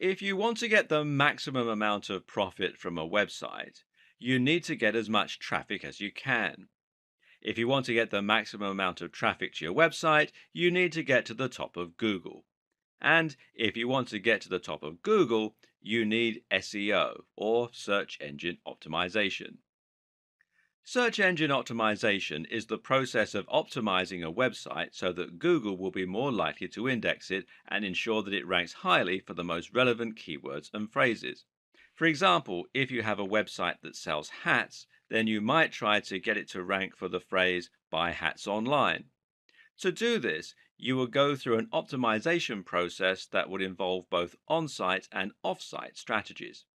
If you want to get the maximum amount of profit from a website, you need to get as much traffic as you can. If you want to get the maximum amount of traffic to your website, you need to get to the top of Google. And if you want to get to the top of Google, you need SEO, or search engine optimization. Search engine optimization is the process of optimizing a website so that Google will be more likely to index it and ensure that it ranks highly for the most relevant keywords and phrases. For example, if you have a website that sells hats, then you might try to get it to rank for the phrase buy hats online. To do this, you will go through an optimization process that would involve both on site and off site strategies.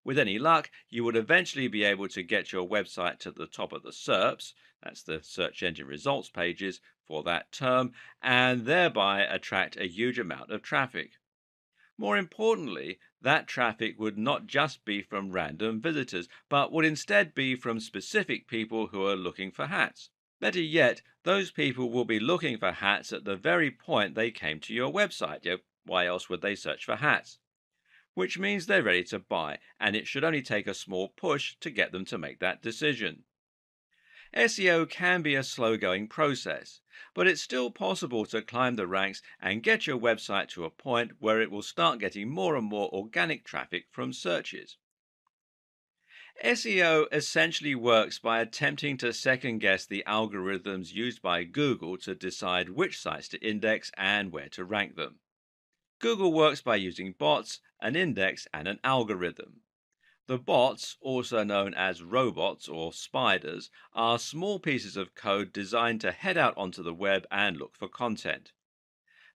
With any luck, you would eventually be able to get your website to the top of the SERPs, that's the search engine results pages, for that term, and thereby attract a huge amount of traffic. More importantly, that traffic would not just be from random visitors, but would instead be from specific people who are looking for hats. Better yet, those people will be looking for hats at the very point they came to your website. Why else would they search for hats? Which means they're ready to buy, and it should only take a small push to get them to make that decision. SEO can be a slow going process, but it's still possible to climb the ranks and get your website to a point where it will start getting more and more organic traffic from searches. SEO essentially works by attempting to second guess the algorithms used by Google to decide which sites to index and where to rank them. Google works by using bots, an index, and an algorithm. The bots, also known as robots or spiders, are small pieces of code designed to head out onto the web and look for content.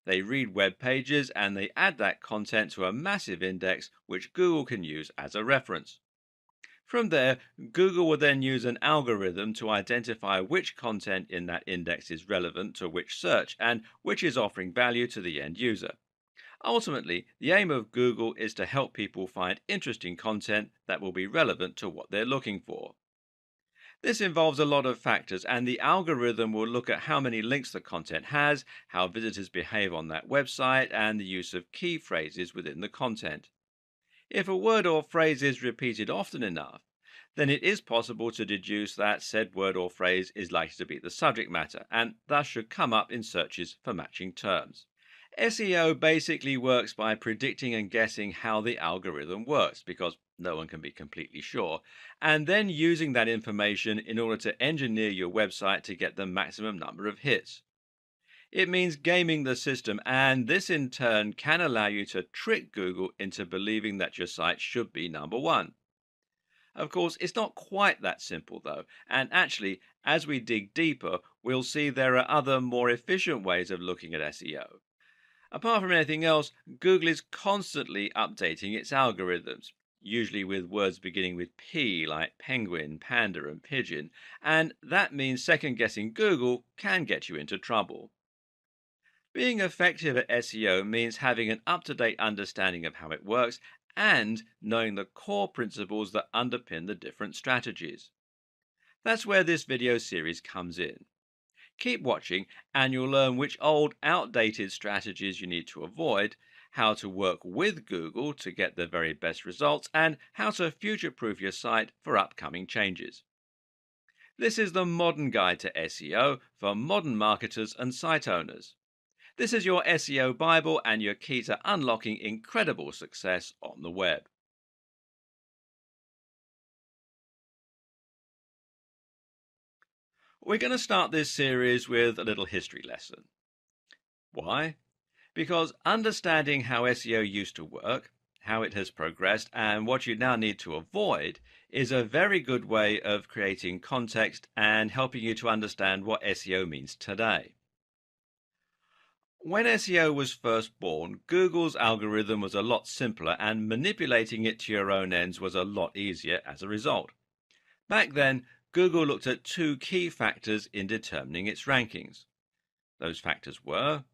They read web pages and they add that content to a massive index which Google can use as a reference. From there, Google will then use an algorithm to identify which content in that index is relevant to which search and which is offering value to the end user. Ultimately, the aim of Google is to help people find interesting content that will be relevant to what they're looking for. This involves a lot of factors, and the algorithm will look at how many links the content has, how visitors behave on that website, and the use of key phrases within the content. If a word or phrase is repeated often enough, then it is possible to deduce that said word or phrase is likely to be the subject matter, and thus should come up in searches for matching terms. SEO basically works by predicting and guessing how the algorithm works, because no one can be completely sure, and then using that information in order to engineer your website to get the maximum number of hits. It means gaming the system, and this in turn can allow you to trick Google into believing that your site should be number one. Of course, it's not quite that simple though, and actually, as we dig deeper, we'll see there are other more efficient ways of looking at SEO. Apart from anything else, Google is constantly updating its algorithms, usually with words beginning with P like penguin, panda, and pigeon, and that means second guessing Google can get you into trouble. Being effective at SEO means having an up to date understanding of how it works and knowing the core principles that underpin the different strategies. That's where this video series comes in. Keep watching and you'll learn which old, outdated strategies you need to avoid, how to work with Google to get the very best results, and how to future proof your site for upcoming changes. This is the modern guide to SEO for modern marketers and site owners. This is your SEO Bible and your key to unlocking incredible success on the web. We're going to start this series with a little history lesson. Why? Because understanding how SEO used to work, how it has progressed, and what you now need to avoid is a very good way of creating context and helping you to understand what SEO means today. When SEO was first born, Google's algorithm was a lot simpler and manipulating it to your own ends was a lot easier as a result. Back then, Google looked at two key factors in determining its rankings. Those factors were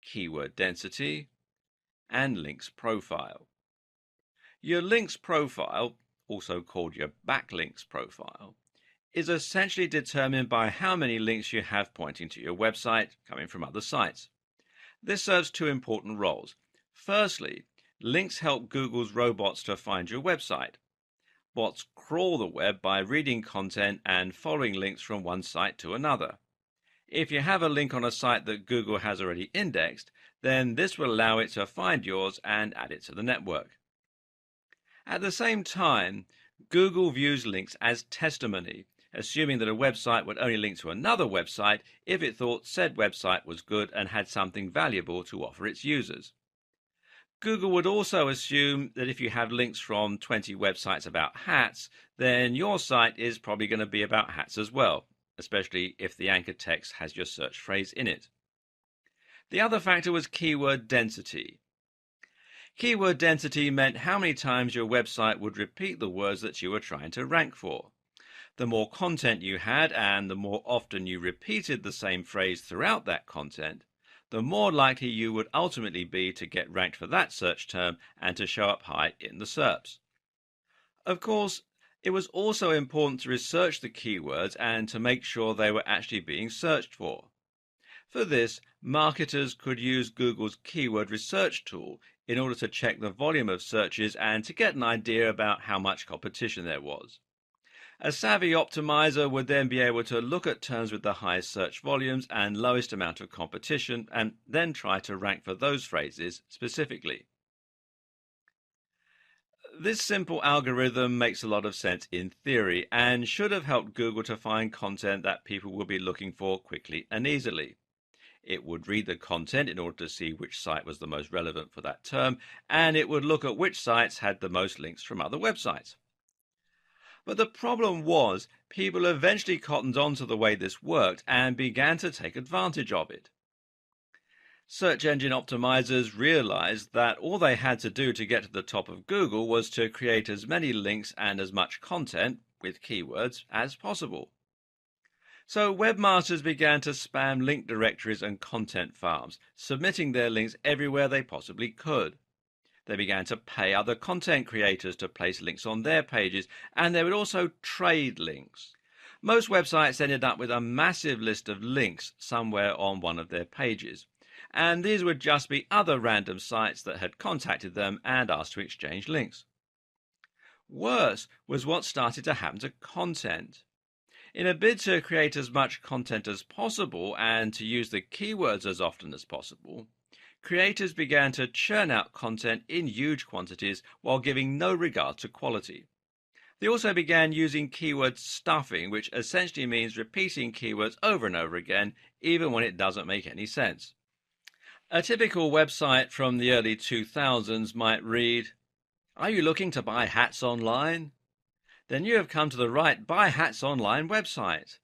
keyword density and links profile. Your links profile, also called your backlinks profile, is essentially determined by how many links you have pointing to your website coming from other sites. This serves two important roles. Firstly, links help Google's robots to find your website. Bots crawl the web by reading content and following links from one site to another. If you have a link on a site that Google has already indexed, then this will allow it to find yours and add it to the network. At the same time, Google views links as testimony, assuming that a website would only link to another website if it thought said website was good and had something valuable to offer its users. Google would also assume that if you have links from 20 websites about hats, then your site is probably going to be about hats as well, especially if the anchor text has your search phrase in it. The other factor was keyword density. Keyword density meant how many times your website would repeat the words that you were trying to rank for. The more content you had and the more often you repeated the same phrase throughout that content, the more likely you would ultimately be to get ranked for that search term and to show up high in the SERPs. Of course, it was also important to research the keywords and to make sure they were actually being searched for. For this, marketers could use Google's keyword research tool in order to check the volume of searches and to get an idea about how much competition there was. A savvy optimizer would then be able to look at terms with the highest search volumes and lowest amount of competition and then try to rank for those phrases specifically. This simple algorithm makes a lot of sense in theory and should have helped Google to find content that people would be looking for quickly and easily. It would read the content in order to see which site was the most relevant for that term, and it would look at which sites had the most links from other websites. But the problem was, people eventually cottoned on to the way this worked and began to take advantage of it. Search engine optimizers realized that all they had to do to get to the top of Google was to create as many links and as much content, with keywords, as possible. So webmasters began to spam link directories and content farms, submitting their links everywhere they possibly could. They began to pay other content creators to place links on their pages, and they would also trade links. Most websites ended up with a massive list of links somewhere on one of their pages, and these would just be other random sites that had contacted them and asked to exchange links. Worse was what started to happen to content. In a bid to create as much content as possible and to use the keywords as often as possible, creators began to churn out content in huge quantities while giving no regard to quality. They also began using keyword stuffing, which essentially means repeating keywords over and over again, even when it doesn't make any sense. A typical website from the early 2000s might read, "Are you looking to buy hats online? Then you have come to the right Buy Hats Online website.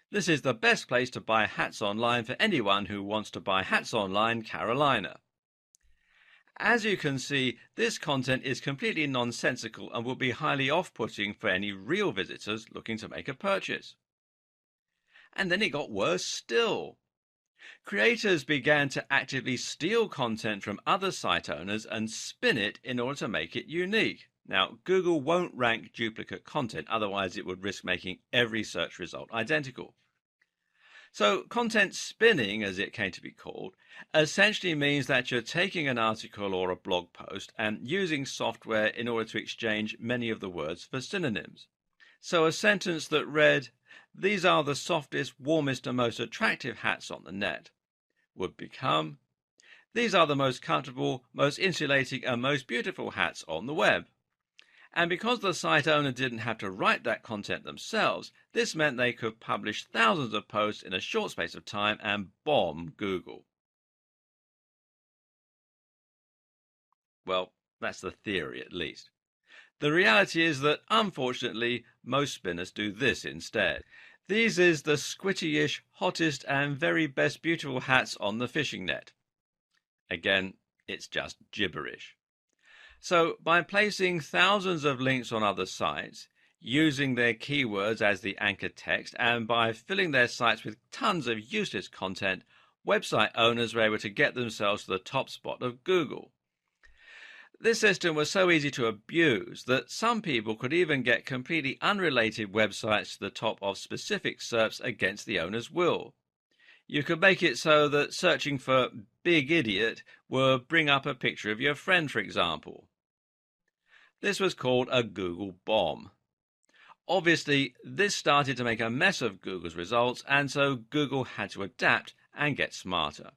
This is the best place to buy hats online for anyone who wants to buy hats online, Carolina." As you can see, this content is completely nonsensical and will be highly off-putting for any real visitors looking to make a purchase. And then it got worse still. Creators began to actively steal content from other site owners and spin it in order to make it unique. Now, Google won't rank duplicate content, otherwise it would risk making every search result identical. So content spinning, as it came to be called, essentially means that you're taking an article or a blog post and using software in order to exchange many of the words for synonyms. So a sentence that read, "These are the softest, warmest and most attractive hats on the net," would become, "These are the most comfortable, most insulating and most beautiful hats on the web." And because the site owner didn't have to write that content themselves, this meant they could publish thousands of posts in a short space of time and bomb Google. Well, that's the theory at least. The reality is that, unfortunately, most spinners do this instead. These is the squitty-ish, hottest and very best beautiful hats on the fishing net. Again, it's just gibberish. So by placing thousands of links on other sites, using their keywords as the anchor text, and by filling their sites with tons of useless content, website owners were able to get themselves to the top spot of Google. This system was so easy to abuse that some people could even get completely unrelated websites to the top of specific SERPs against the owner's will. You could make it so that searching for big idiot will bring up a picture of your friend, for example. This was called a Google bomb. Obviously, this started to make a mess of Google's results, and so Google had to adapt and get smarter.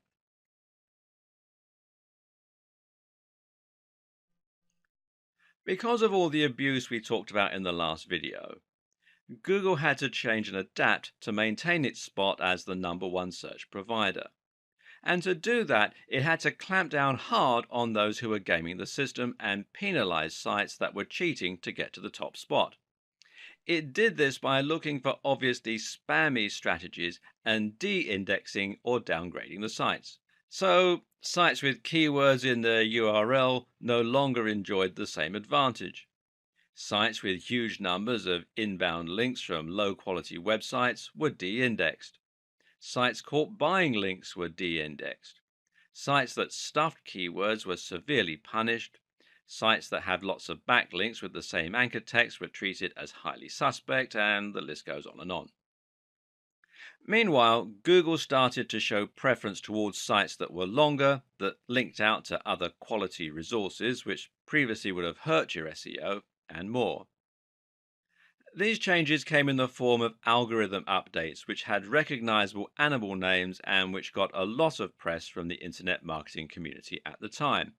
Because of all the abuse we talked about in the last video, Google had to change and adapt to maintain its spot as the #1 search provider. And to do that, it had to clamp down hard on those who were gaming the system and penalize sites that were cheating to get to the top spot. It did this by looking for obviously spammy strategies and de-indexing or downgrading the sites. So, sites with keywords in their URL no longer enjoyed the same advantage. Sites with huge numbers of inbound links from low quality websites were de-indexed. Sites caught buying links were de-indexed. Sites that stuffed keywords were severely punished. Sites that had lots of backlinks with the same anchor text were treated as highly suspect, and the list goes on and on. Meanwhile, Google started to show preference towards sites that were longer, that linked out to other quality resources which previously would have hurt your SEO, and more. These changes came in the form of algorithm updates, which had recognizable animal names and which got a lot of press from the internet marketing community at the time.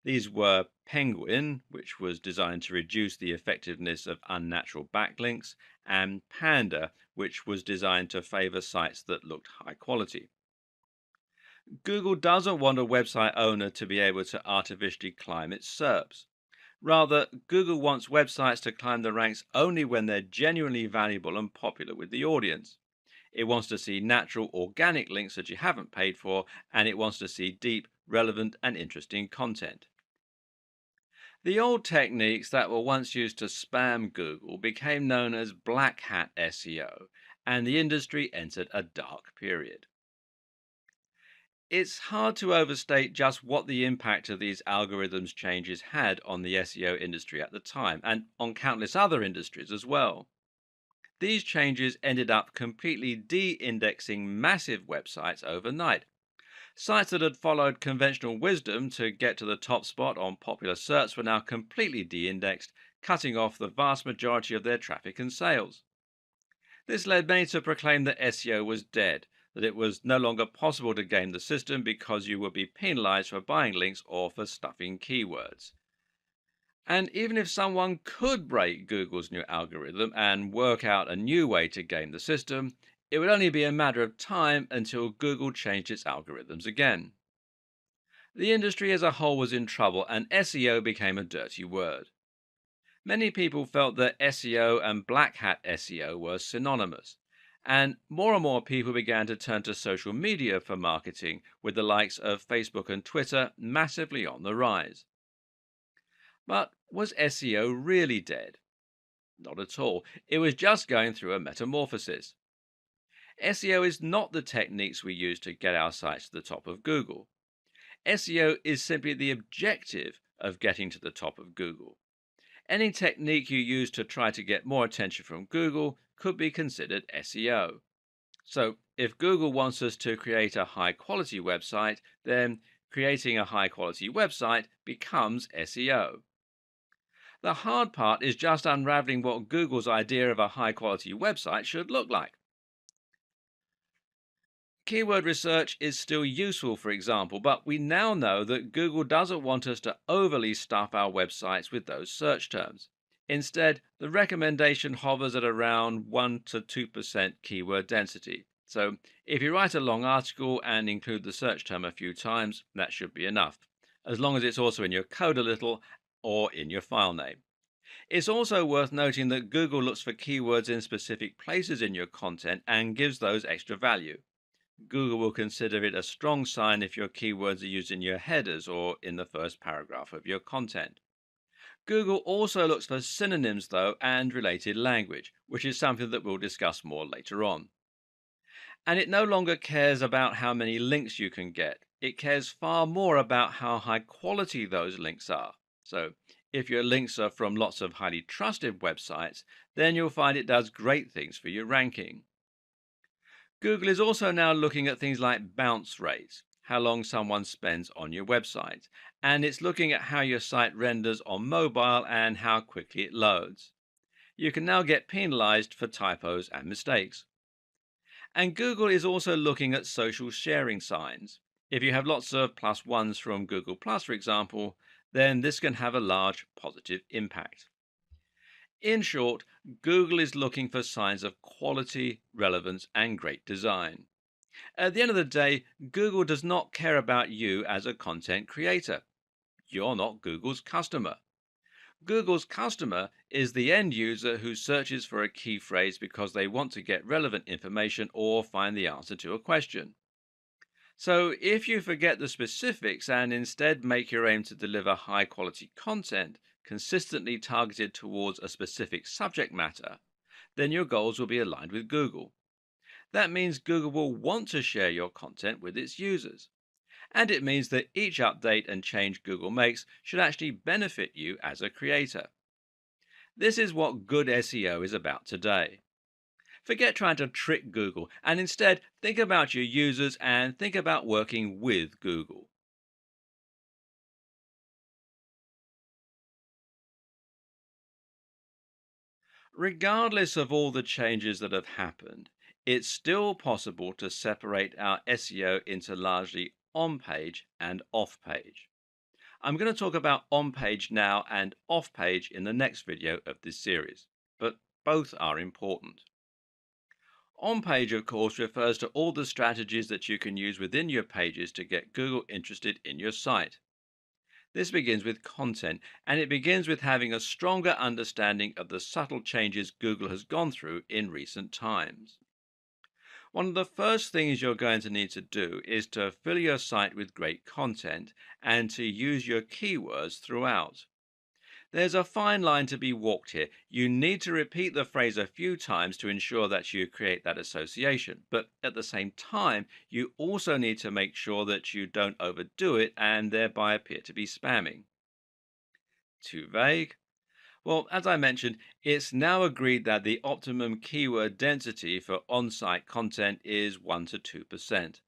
These were Penguin, which was designed to reduce the effectiveness of unnatural backlinks, and Panda, which was designed to favor sites that looked high quality. Google doesn't want a website owner to be able to artificially climb its SERPs. Rather, Google wants websites to climb the ranks only when they're genuinely valuable and popular with the audience. It wants to see natural, organic links that you haven't paid for, and it wants to see deep, relevant, and interesting content. The old techniques that were once used to spam Google became known as black hat SEO, and the industry entered a dark period. It's hard to overstate just what the impact of these algorithms changes had on the SEO industry at the time, and on countless other industries as well. These changes ended up completely de indexing massive websites overnight. Sites that had followed conventional wisdom to get to the top spot on popular search were now completely de indexed, cutting off the vast majority of their traffic and sales. This led many to proclaim that SEO was dead, that it was no longer possible to game the system because you would be penalized for buying links or for stuffing keywords. And even if someone could break Google's new algorithm and work out a new way to game the system, it would only be a matter of time until Google changed its algorithms again. The industry as a whole was in trouble, and SEO became a dirty word. Many people felt that SEO and black hat SEO were synonymous, and more people began to turn to social media for marketing, with the likes of Facebook and Twitter massively on the rise. But was SEO really dead? Not at all. It was just going through a metamorphosis. SEO is not the techniques we use to get our sites to the top of Google. SEO is simply the objective of getting to the top of Google. Any technique you use to try to get more attention from Google could be considered SEO. So, if Google wants us to create a high quality website, then creating a high quality website becomes SEO. The hard part is just unraveling what Google's idea of a high quality website should look like. Keyword research is still useful, for example, but we now know that Google doesn't want us to overly stuff our websites with those search terms. Instead, the recommendation hovers at around 1 to 2% keyword density. So, if you write a long article and include the search term a few times, that should be enough, as long as it's also in your code a little or in your file name. It's also worth noting that Google looks for keywords in specific places in your content and gives those extra value. Google will consider it a strong sign if your keywords are used in your headers or in the first paragraph of your content. Google also looks for synonyms, though, and related language, which is something that we'll discuss more later on. And it no longer cares about how many links you can get. It cares far more about how high quality those links are. So, if your links are from lots of highly trusted websites, then you'll find it does great things for your ranking. Google is also now looking at things like bounce rates, how long someone spends on your website, and it's looking at how your site renders on mobile and how quickly it loads. You can now get penalized for typos and mistakes. And Google is also looking at social sharing signs. If you have lots of plus ones from Google Plus, for example, then this can have a large positive impact. In short, Google is looking for signs of quality, relevance, and great design. At the end of the day, Google does not care about you as a content creator. You're not Google's customer. Google's customer is the end user who searches for a key phrase because they want to get relevant information or find the answer to a question. So, if you forget the specifics and instead make your aim to deliver high quality content consistently targeted towards a specific subject matter, then your goals will be aligned with Google. That means Google will want to share your content with its users. And it means that each update and change Google makes should actually benefit you as a creator. This is what good SEO is about today. Forget trying to trick Google and instead think about your users and think about working with Google. Regardless of all the changes that have happened, it's still possible to separate our SEO into largely on page and off page. I'm going to talk about on page now and off page in the next video of this series, but both are important. On page, of course, refers to all the strategies that you can use within your pages to get Google interested in your site. This begins with content, and it begins with having a stronger understanding of the subtle changes Google has gone through in recent times. One of the first things you're going to need to do is to fill your site with great content and to use your keywords throughout. There's a fine line to be walked here. You need to repeat the phrase a few times to ensure that you create that association. But at the same time, you also need to make sure that you don't overdo it and thereby appear to be spamming. Too vague? Well, as I mentioned, it's now agreed that the optimum keyword density for on site content is 1 to 2%.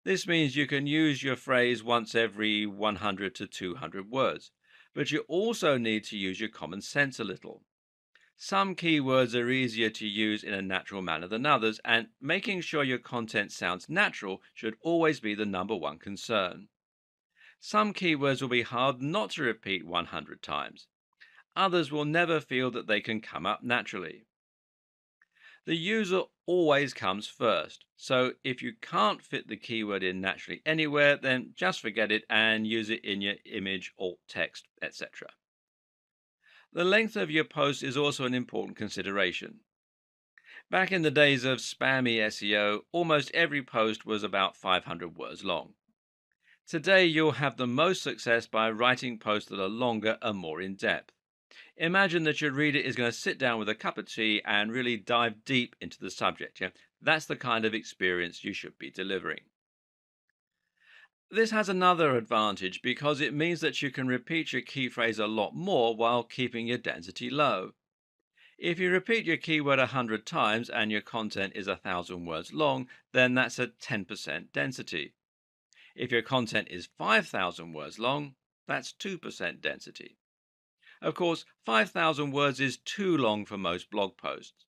This means you can use your phrase once every 100 to 200 words, but you also need to use your common sense a little. Some keywords are easier to use in a natural manner than others, and making sure your content sounds natural should always be the number one concern. Some keywords will be hard not to repeat 100 times. Others will never feel that they can come up naturally. The user always comes first, so if you can't fit the keyword in naturally anywhere, then just forget it and use it in your image, alt text, etc. The length of your post is also an important consideration. Back in the days of spammy SEO, almost every post was about 500 words long. Today, you'll have the most success by writing posts that are longer and more in depth. Imagine that your reader is going to sit down with a cup of tea and really dive deep into the subject. Yeah? That's the kind of experience you should be delivering. This has another advantage because it means that you can repeat your key phrase a lot more while keeping your density low. If you repeat your keyword 100 times and your content is 1,000 words long, then that's a 10% density. If your content is 5,000 words long, that's 2% density. Of course, 5,000 words is too long for most blog posts.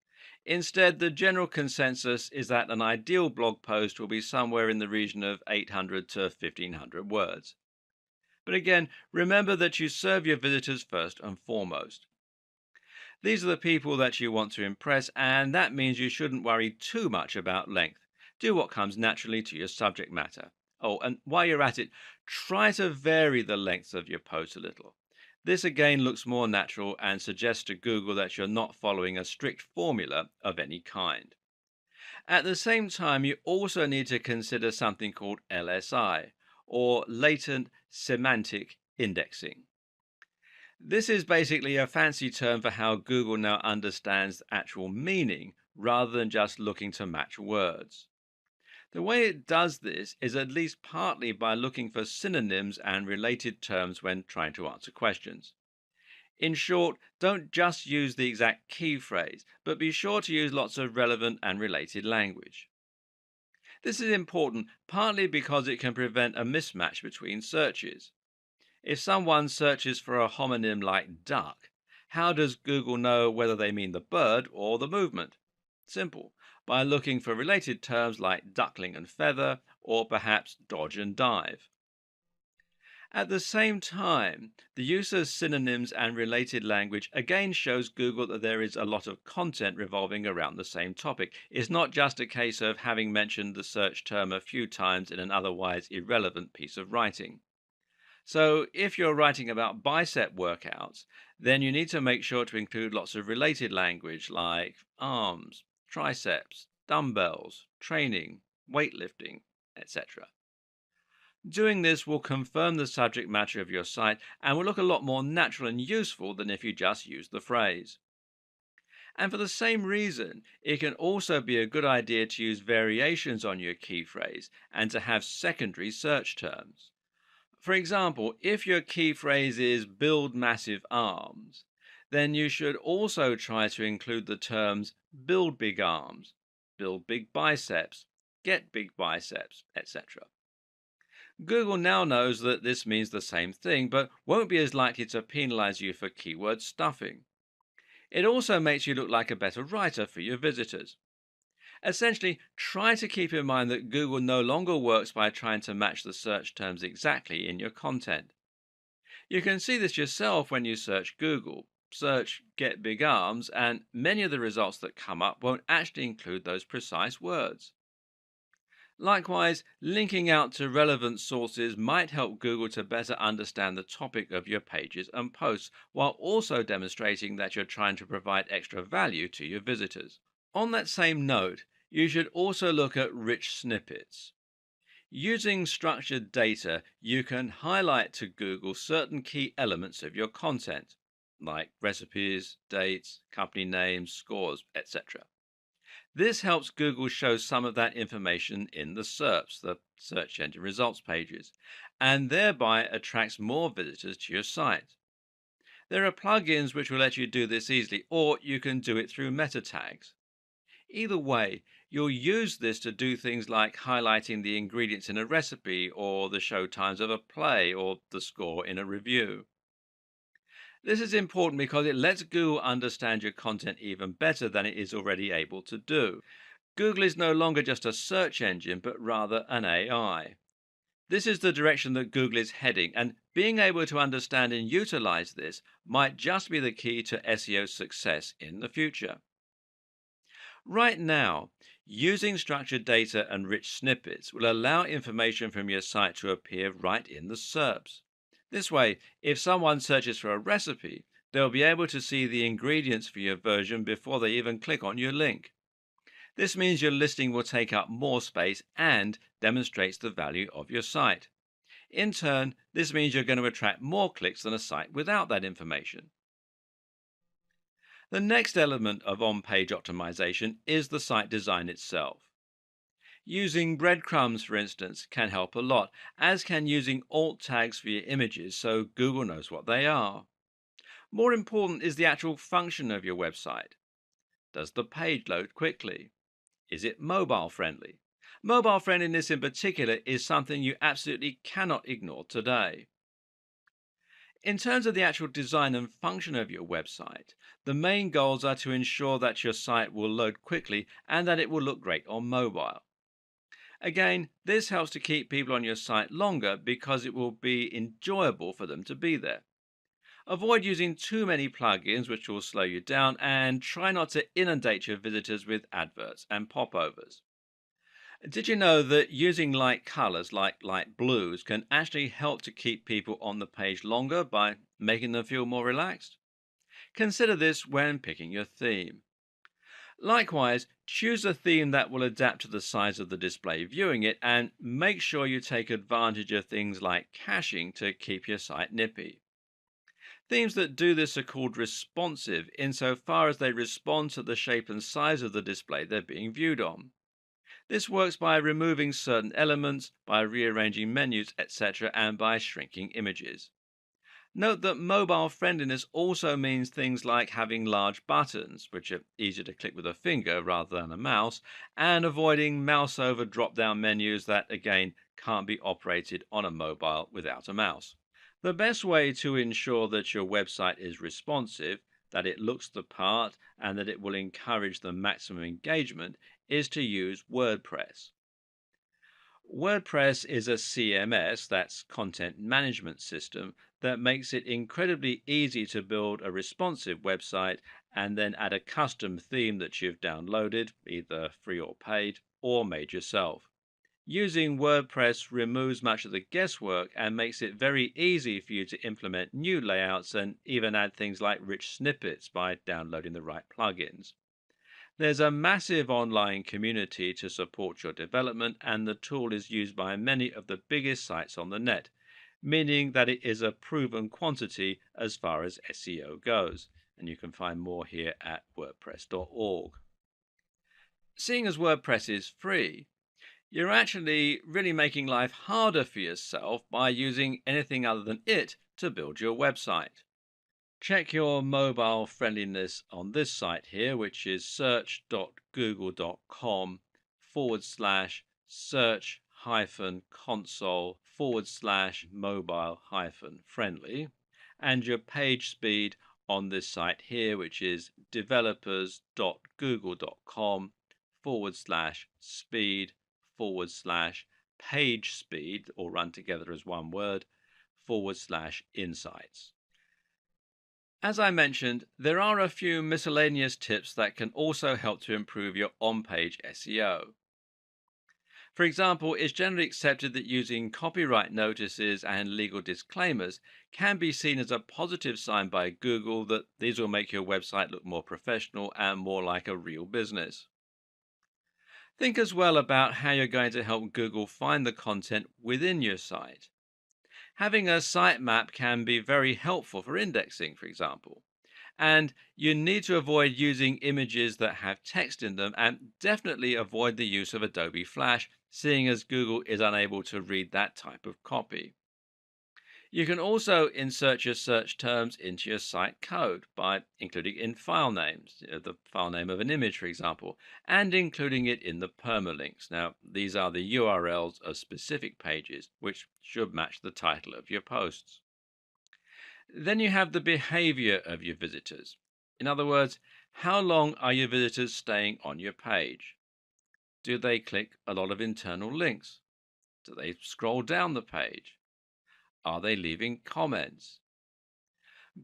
Instead, the general consensus is that an ideal blog post will be somewhere in the region of 800 to 1,500 words. But again, remember that you serve your visitors first and foremost. These are the people that you want to impress, and that means you shouldn't worry too much about length. Do what comes naturally to your subject matter. Oh, and while you're at it, try to vary the length of your post a little. This again looks more natural and suggests to Google that you're not following a strict formula of any kind. At the same time, you also need to consider something called LSI, or latent semantic indexing. This is basically a fancy term for how Google now understands actual meaning rather than just looking to match words. The way it does this is at least partly by looking for synonyms and related terms when trying to answer questions. In short, don't just use the exact key phrase, but be sure to use lots of relevant and related language. This is important partly because it can prevent a mismatch between searches. If someone searches for a homonym like duck, how does Google know whether they mean the bird or the movement? Simple, by looking for related terms like duckling and feather, or perhaps dodge and dive. At the same time, the use of synonyms and related language again shows Google that there is a lot of content revolving around the same topic. It's not just a case of having mentioned the search term a few times in an otherwise irrelevant piece of writing. So, if you're writing about bicep workouts, then you need to make sure to include lots of related language like arms, triceps, dumbbells, training, weightlifting, etc. Doing this will confirm the subject matter of your site and will look a lot more natural and useful than if you just use the phrase. And for the same reason, it can also be a good idea to use variations on your key phrase and to have secondary search terms. For example, if your key phrase is build massive arms, then you should also try to include the terms build big arms, build big biceps, get big biceps, etc. Google now knows that this means the same thing, but won't be as likely to penalize you for keyword stuffing. It also makes you look like a better writer for your visitors. Essentially, try to keep in mind that Google no longer works by trying to match the search terms exactly in your content. You can see this yourself when you search Google. Search get big arms, and many of the results that come up won't actually include those precise words. Likewise, linking out to relevant sources might help Google to better understand the topic of your pages and posts, while also demonstrating that you're trying to provide extra value to your visitors. On that same note, you should also look at rich snippets. Using structured data, you can highlight to Google certain key elements of your content, like recipes, dates, company names, scores, etc. This helps Google show some of that information in the SERPs, the search engine results pages, and thereby attracts more visitors to your site. There are plugins which will let you do this easily, or you can do it through meta tags. Either way, you'll use this to do things like highlighting the ingredients in a recipe, or the show times of a play, or the score in a review. This is important because it lets Google understand your content even better than it is already able to do. Google is no longer just a search engine, but rather an AI. This is the direction that Google is heading, and being able to understand and utilize this might just be the key to SEO success in the future. Right now, using structured data and rich snippets will allow information from your site to appear right in the SERPs. This way, if someone searches for a recipe, they'll be able to see the ingredients for your version before they even click on your link. This means your listing will take up more space and demonstrates the value of your site. In turn, this means you're going to attract more clicks than a site without that information. The next element of on-page optimization is the site design itself. Using breadcrumbs, for instance, can help a lot, as can using alt tags for your images so Google knows what they are. More important is the actual function of your website. Does the page load quickly? Is it mobile friendly? Mobile friendliness in particular is something you absolutely cannot ignore today. In terms of the actual design and function of your website, the main goals are to ensure that your site will load quickly and that it will look great on mobile. Again, this helps to keep people on your site longer because it will be enjoyable for them to be there. Avoid using too many plugins which will slow you down, and try not to inundate your visitors with adverts and popovers. Did you know that using light colors like light blues can actually help to keep people on the page longer by making them feel more relaxed? Consider this when picking your theme. Likewise, choose a theme that will adapt to the size of the display viewing it, and make sure you take advantage of things like caching to keep your site nippy. Themes that do this are called responsive insofar as they respond to the shape and size of the display they're being viewed on. This works by removing certain elements, by rearranging menus, etc., and by shrinking images. Note that mobile friendliness also means things like having large buttons, which are easier to click with a finger rather than a mouse, and avoiding mouse over drop down menus that, again, can't be operated on a mobile without a mouse. The best way to ensure that your website is responsive, that it looks the part, and that it will encourage the maximum engagement is to use WordPress. WordPress is a CMS, that's content management system, that makes it incredibly easy to build a responsive website and then add a custom theme that you've downloaded, either free or paid, or made yourself. Using WordPress removes much of the guesswork and makes it very easy for you to implement new layouts and even add things like rich snippets by downloading the right plugins. There's a massive online community to support your development, and the tool is used by many of the biggest sites on the net, meaning that it is a proven quantity as far as SEO goes. And you can find more here at WordPress.org. Seeing as WordPress is free, you're actually really making life harder for yourself by using anything other than it to build your website. Check your mobile friendliness on this site here, which is search.google.com/search hyphen console /mobile hyphen friendly, and your page speed on this site here, which is developers.google.com/speed /page speed, all run together as one word, /insights. As I mentioned, there are a few miscellaneous tips that can also help to improve your on-page SEO. For example, it's generally accepted that using copyright notices and legal disclaimers can be seen as a positive sign by Google that these will make your website look more professional and more like a real business. Think as well about how you're going to help Google find the content within your site. Having a sitemap can be very helpful for indexing, for example. And you need to avoid using images that have text in them, and definitely avoid the use of Adobe Flash, seeing as Google is unable to read that type of copy. You can also insert your search terms into your site code by including in file names, the file name of an image, for example, and including it in the permalinks. Now, these are the URLs of specific pages, which should match the title of your posts. Then you have the behavior of your visitors. In other words, how long are your visitors staying on your page? Do they click a lot of internal links? Do they scroll down the page? Are they leaving comments?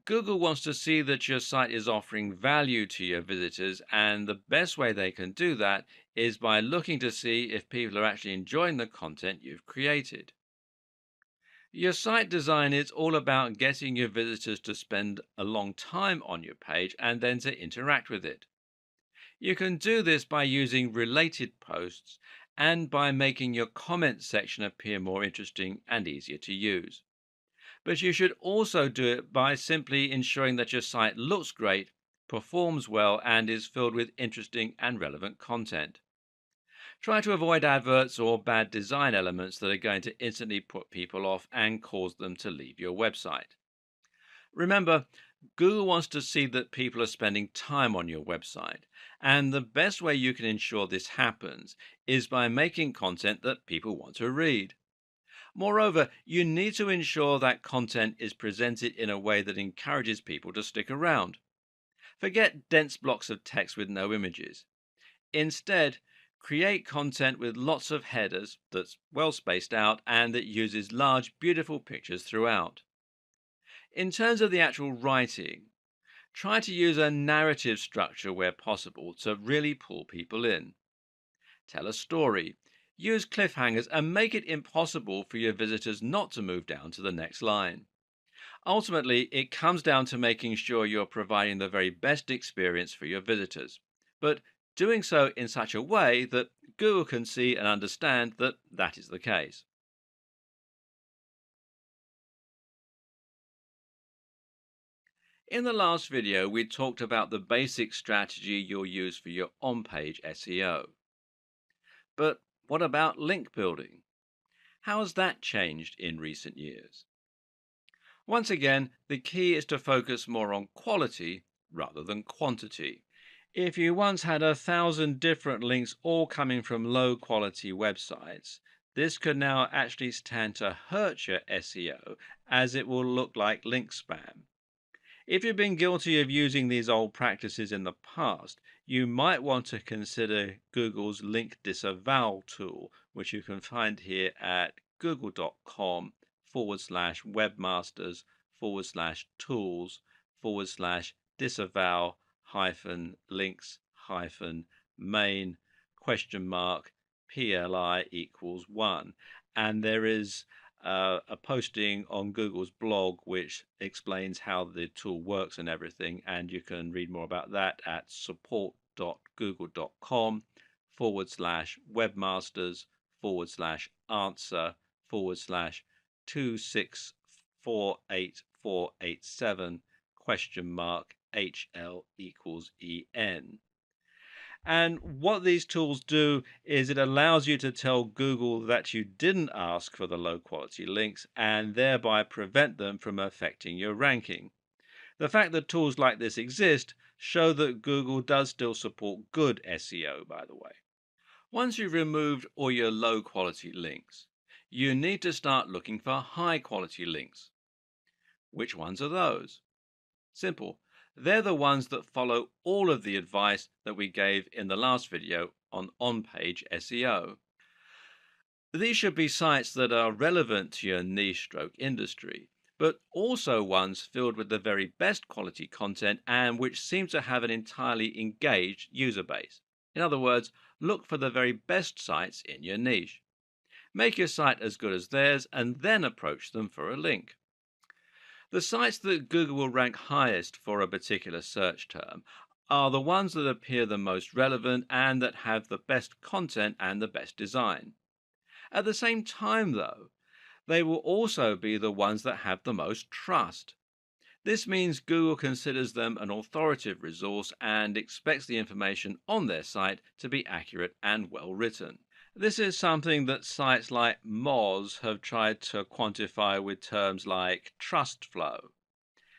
Google wants to see that your site is offering value to your visitors, and the best way they can do that is by looking to see if people are actually enjoying the content you've created. Your site design is all about getting your visitors to spend a long time on your page and then to interact with it. You can do this by using related posts and by making your comment section appear more interesting and easier to use. But you should also do it by simply ensuring that your site looks great, performs well, and is filled with interesting and relevant content. Try to avoid adverts or bad design elements that are going to instantly put people off and cause them to leave your website. Remember, Google wants to see that people are spending time on your website, and the best way you can ensure this happens is by making content that people want to read. Moreover, you need to ensure that content is presented in a way that encourages people to stick around. Forget dense blocks of text with no images. Instead, create content with lots of headers that's well spaced out and that uses large, beautiful pictures throughout. In terms of the actual writing, try to use a narrative structure where possible to really pull people in. Tell a story, use cliffhangers, and make it impossible for your visitors not to move down to the next line. Ultimately, it comes down to making sure you're providing the very best experience for your visitors, but doing so in such a way that Google can see and understand that that is the case. In the last video, we talked about the basic strategy you'll use for your on-page SEO. But what about link building? How has that changed in recent years? Once again, the key is to focus more on quality rather than quantity. If you once had 1,000 different links all coming from low quality websites, this could now actually stand to hurt your SEO as it will look like link spam. If you've been guilty of using these old practices in the past, you might want to consider Google's link disavow tool, which you can find here at google.com/webmasters /tools /disavow links main $PLI equals 1. And there is a posting on Google's blog which explains how the tool works and everything. And you can read more about that at support.google.com /webmasters /answer /2648487 HL equals EN. And what these tools do is it allows you to tell Google that you didn't ask for the low quality links and thereby prevent them from affecting your ranking. The fact that tools like this exist show that Google does still support good SEO, by the way. Once you've removed all your low quality links, you need to start looking for high quality links. Which ones are those? Simple. They're the ones that follow all of the advice that we gave in the last video on on-page SEO. These should be sites that are relevant to your niche stroke industry, but also ones filled with the very best quality content and which seem to have an entirely engaged user base. In other words, look for the very best sites in your niche. Make your site as good as theirs and then approach them for a link. The sites that Google will rank highest for a particular search term are the ones that appear the most relevant and that have the best content and the best design. At the same time, though, they will also be the ones that have the most trust. This means Google considers them an authoritative resource and expects the information on their site to be accurate and well written. This is something that sites like Moz have tried to quantify with terms like trust flow.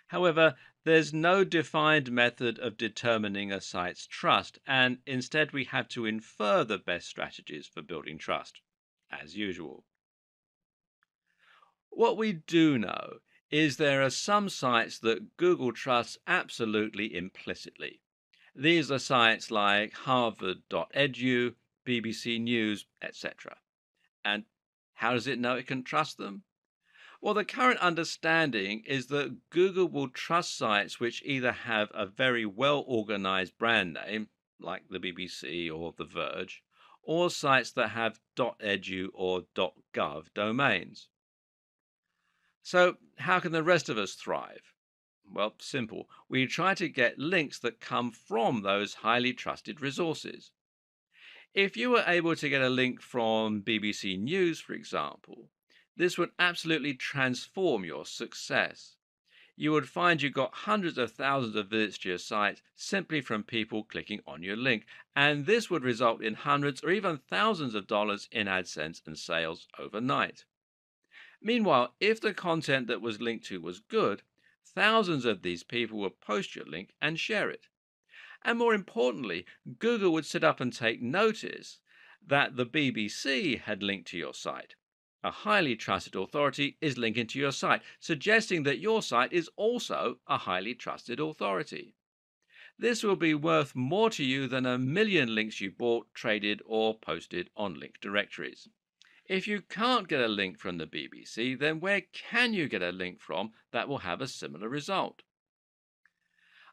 However, there's no defined method of determining a site's trust, and instead we have to infer the best strategies for building trust, as usual. What we do know is there are some sites that Google trusts absolutely implicitly. These are sites like harvard.edu, BBC News, etc. And how does it know it can trust them? Well, the current understanding is that Google will trust sites which either have a very well organized brand name, like the BBC or The Verge, or sites that have .edu or .gov domains. So, how can the rest of us thrive? Well, simple. We try to get links that come from those highly trusted resources. If you were able to get a link from BBC News, for example, this would absolutely transform your success. You would find you got hundreds of thousands of visits to your site simply from people clicking on your link, and this would result in hundreds or even thousands of dollars in AdSense and sales overnight. Meanwhile, if the content that was linked to was good, thousands of these people would post your link and share it. And more importantly, Google would sit up and take notice that the BBC had linked to your site. A highly trusted authority is linking to your site, suggesting that your site is also a highly trusted authority. This will be worth more to you than a million links you bought, traded, or posted on link directories. If you can't get a link from the BBC, then where can you get a link from that will have a similar result?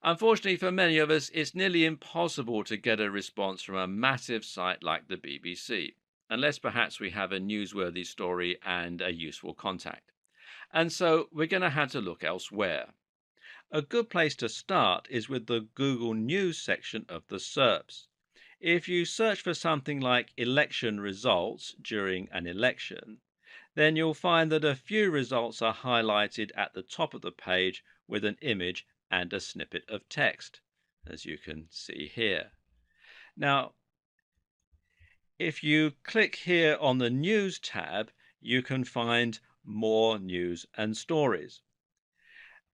Unfortunately for many of us, it's nearly impossible to get a response from a massive site like the BBC, unless perhaps we have a newsworthy story and a useful contact. And so we're going to have to look elsewhere. A good place to start is with the Google News section of the SERPs. If you search for something like election results during an election, then you'll find that a few results are highlighted at the top of the page with an image and a snippet of text, as you can see here. Now, if you click here on the News tab, you can find more news and stories.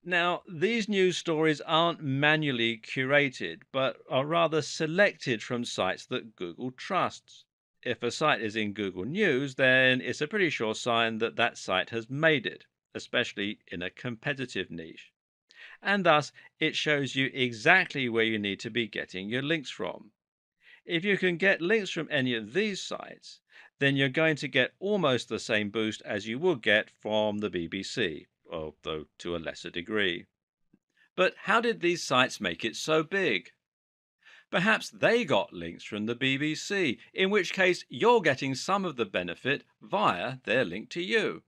Now, these news stories aren't manually curated, but are rather selected from sites that Google trusts. If a site is in Google News, then it's a pretty sure sign that that site has made it, especially in a competitive niche. And thus, it shows you exactly where you need to be getting your links from. If you can get links from any of these sites, then you're going to get almost the same boost as you would get from the BBC, although to a lesser degree. But how did these sites make it so big? Perhaps they got links from the BBC, in which case you're getting some of the benefit via their link to you.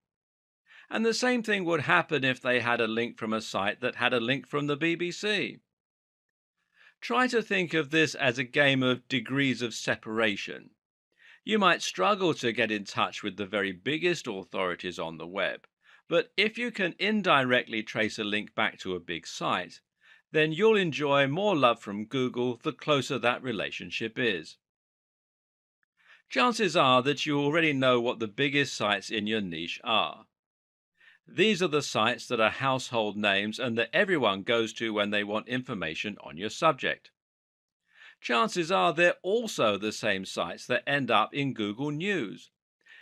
And the same thing would happen if they had a link from a site that had a link from the BBC. Try to think of this as a game of degrees of separation. You might struggle to get in touch with the very biggest authorities on the web, but if you can indirectly trace a link back to a big site, then you'll enjoy more love from Google the closer that relationship is. Chances are that you already know what the biggest sites in your niche are. These are the sites that are household names and that everyone goes to when they want information on your subject. Chances are they're also the same sites that end up in Google News.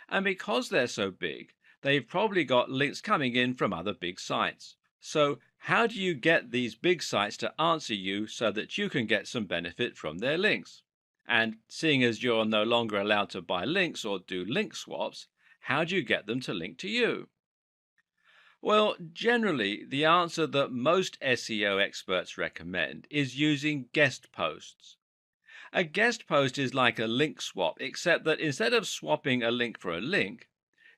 And because they're so big, they've probably got links coming in from other big sites. So, how do you get these big sites to answer you so that you can get some benefit from their links? And seeing as you're no longer allowed to buy links or do link swaps, how do you get them to link to you? Well, generally, the answer that most SEO experts recommend is using guest posts. A guest post is like a link swap, except that instead of swapping a link for a link,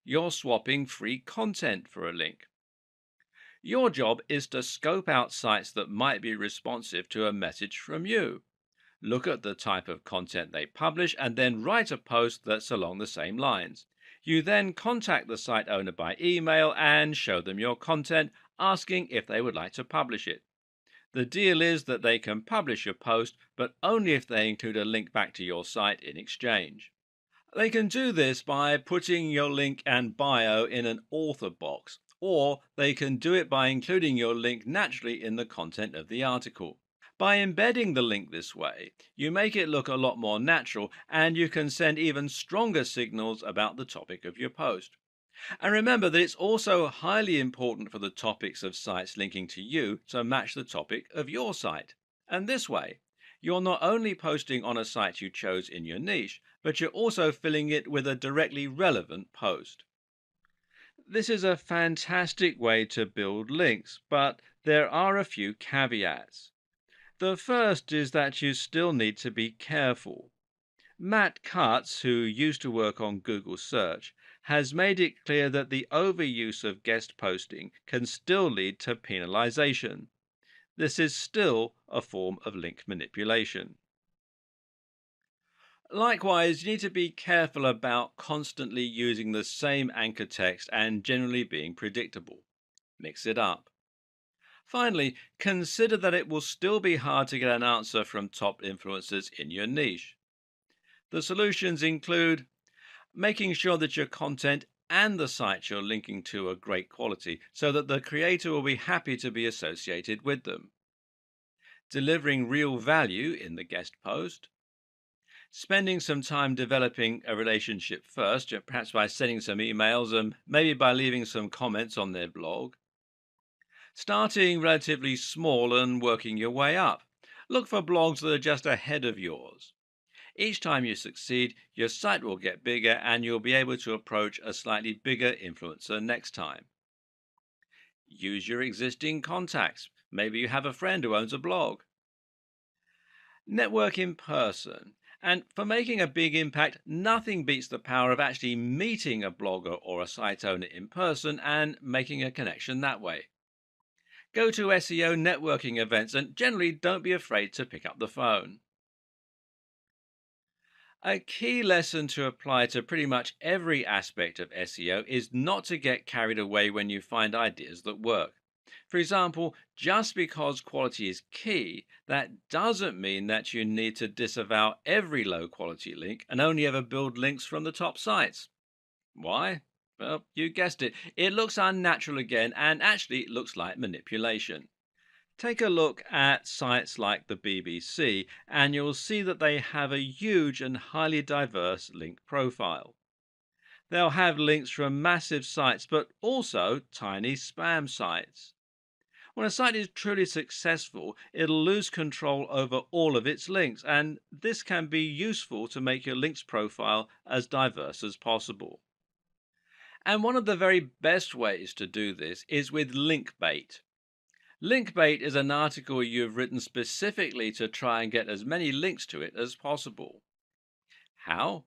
you're swapping free content for a link. Your job is to scope out sites that might be responsive to a message from you. Look at the type of content they publish and then write a post that's along the same lines. You then contact the site owner by email and show them your content, asking if they would like to publish it. The deal is that they can publish your post, but only if they include a link back to your site in exchange. They can do this by putting your link and bio in an author box, or they can do it by including your link naturally in the content of the article. By embedding the link this way, you make it look a lot more natural and you can send even stronger signals about the topic of your post. And remember that it's also highly important for the topics of sites linking to you to match the topic of your site. And this way, you're not only posting on a site you chose in your niche, but you're also filling it with a directly relevant post. This is a fantastic way to build links, but there are a few caveats. The first is that you still need to be careful. Matt Cutts, who used to work on Google Search, has made it clear that the overuse of guest posting can still lead to penalization. This is still a form of link manipulation. Likewise, you need to be careful about constantly using the same anchor text and generally being predictable. Mix it up. Finally, consider that it will still be hard to get an answer from top influencers in your niche. The solutions include making sure that your content and the site you're linking to are great quality so that the creator will be happy to be associated with them, delivering real value in the guest post, spending some time developing a relationship first, perhaps by sending some emails and maybe by leaving some comments on their blog, starting relatively small and working your way up. Look for blogs that are just ahead of yours. Each time you succeed, your site will get bigger and you'll be able to approach a slightly bigger influencer next time. Use your existing contacts. Maybe you have a friend who owns a blog. Network in person. And for making a big impact, nothing beats the power of actually meeting a blogger or a site owner in person and making a connection that way. Go to SEO networking events and generally don't be afraid to pick up the phone. A key lesson to apply to pretty much every aspect of SEO is not to get carried away when you find ideas that work. For example, just because quality is key, that doesn't mean that you need to disavow every low quality link and only ever build links from the top sites. Why? Well, you guessed it. It looks unnatural again, and actually it looks like manipulation. Take a look at sites like the BBC, and you'll see that they have a huge and highly diverse link profile. They'll have links from massive sites, but also tiny spam sites. When a site is truly successful, it'll lose control over all of its links, and this can be useful to make your links profile as diverse as possible. And one of the very best ways to do this is with link bait. Link bait is an article you've written specifically to try and get as many links to it as possible. How?